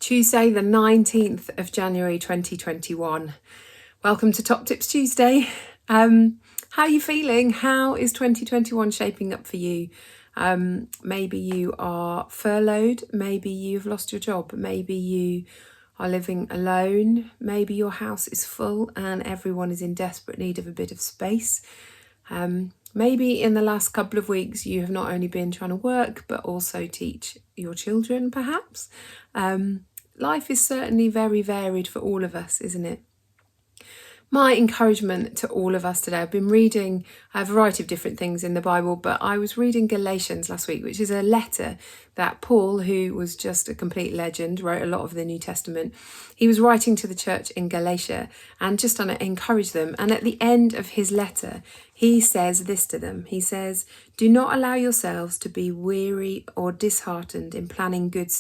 Tuesday, the 19th of January 2021. Welcome to Top Tips Tuesday. How are you feeling? How is 2021 shaping up for you? Maybe you are furloughed, maybe you've lost your job, maybe you are living alone, maybe your house is full and everyone is in desperate need of a bit of space. Maybe in the last couple of weeks you have not only been trying to work but also teach your children perhaps. Life is certainly very varied for all of us, isn't it? My encouragement to all of us today, I've been reading a variety of different things in the Bible, but I was reading Galatians last week, which is a letter that Paul, who was just a complete legend, wrote a lot of the New Testament. He was writing to the church in Galatia and just trying to encourage them. And at the end of his letter, he says this to them. He says, "Do not allow yourselves to be weary or disheartened in planting good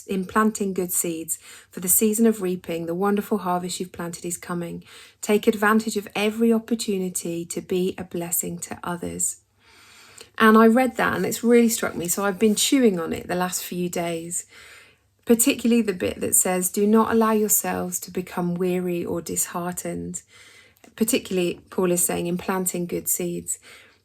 seeds, for the season of reaping, the wonderful harvest you've planted is coming. Take advantage of every opportunity to be a blessing to others." And I read that and it's really struck me. So I've been chewing on it the last few days, particularly the bit that says, "Do not allow yourselves to become weary or disheartened." Particularly, Paul is saying, in planting good seeds.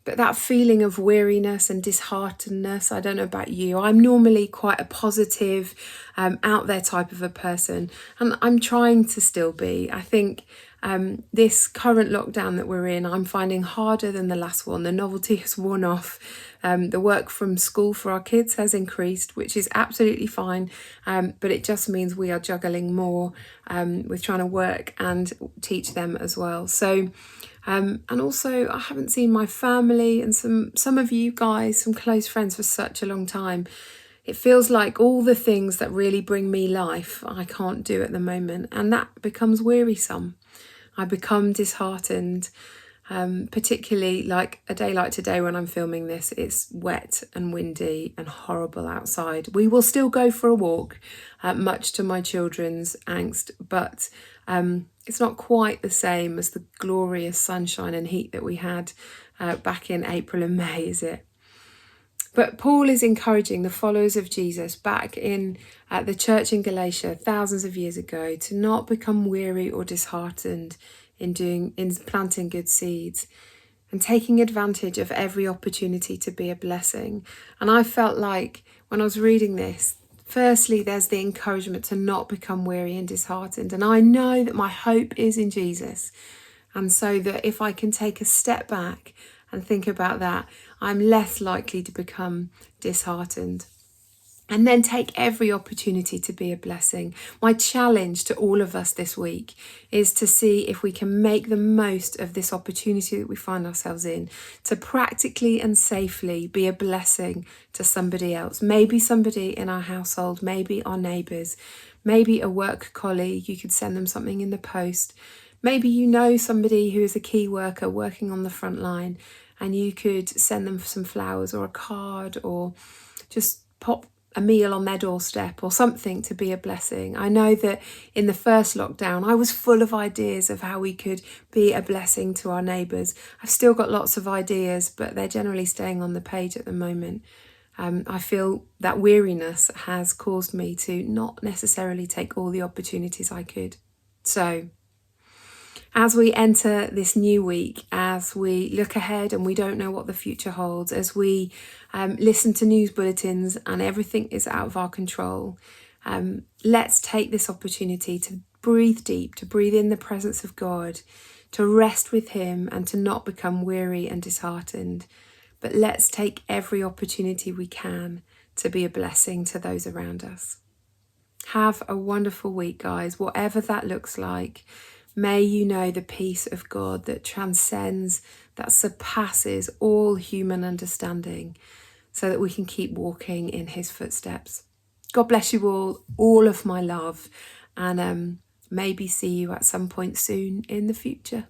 But that feeling of weariness and disheartenedness, I don't know about you. I'm normally quite a positive, out there type of a person. And I'm trying to still be. I think this current lockdown that we're in, I'm finding harder than the last one. The novelty has worn off. The work from school for our kids has increased, which is absolutely fine. But it just means we are juggling more with trying to work and teach them as well. So, and also I haven't seen my family and some of you guys, some close friends for such a long time. It feels like all the things that really bring me life, I can't do at the moment. And that becomes wearisome. I become disheartened, particularly like a day like today when I'm filming this. It's wet and windy and horrible outside. We will still go for a walk, much to my children's angst, but it's not quite the same as the glorious sunshine and heat that we had back in April and May, is it? But Paul is encouraging the followers of Jesus back in the church in Galatia thousands of years ago to not become weary or disheartened in planting good seeds and taking advantage of every opportunity to be a blessing. And I felt like when I was reading this, firstly, there's the encouragement to not become weary and disheartened. And I know that my hope is in Jesus. And so that if I can take a step back and think about that, I'm less likely to become disheartened. And then take every opportunity to be a blessing. My challenge to all of us this week is to see if we can make the most of this opportunity that we find ourselves in to practically and safely be a blessing to somebody else. Maybe somebody in our household, maybe our neighbours, maybe a work colleague. You could send them something in the post. Maybe you know somebody who is a key worker working on the front line and you could send them some flowers or a card or just pop a meal on their doorstep or something to be a blessing. I know that in the first lockdown, I was full of ideas of how we could be a blessing to our neighbours. I've still got lots of ideas, but they're generally staying on the page at the moment. I feel that weariness has caused me to not necessarily take all the opportunities I could. So, as we enter this new week, as we look ahead and we don't know what the future holds, as we listen to news bulletins and everything is out of our control, let's take this opportunity to breathe deep, to breathe in the presence of God, to rest with Him and to not become weary and disheartened. But let's take every opportunity we can to be a blessing to those around us. Have a wonderful week, guys, whatever that looks like. May you know the peace of God that transcends, that surpasses all human understanding, so that we can keep walking in His footsteps. God bless you all of my love, and maybe see you at some point soon in the future.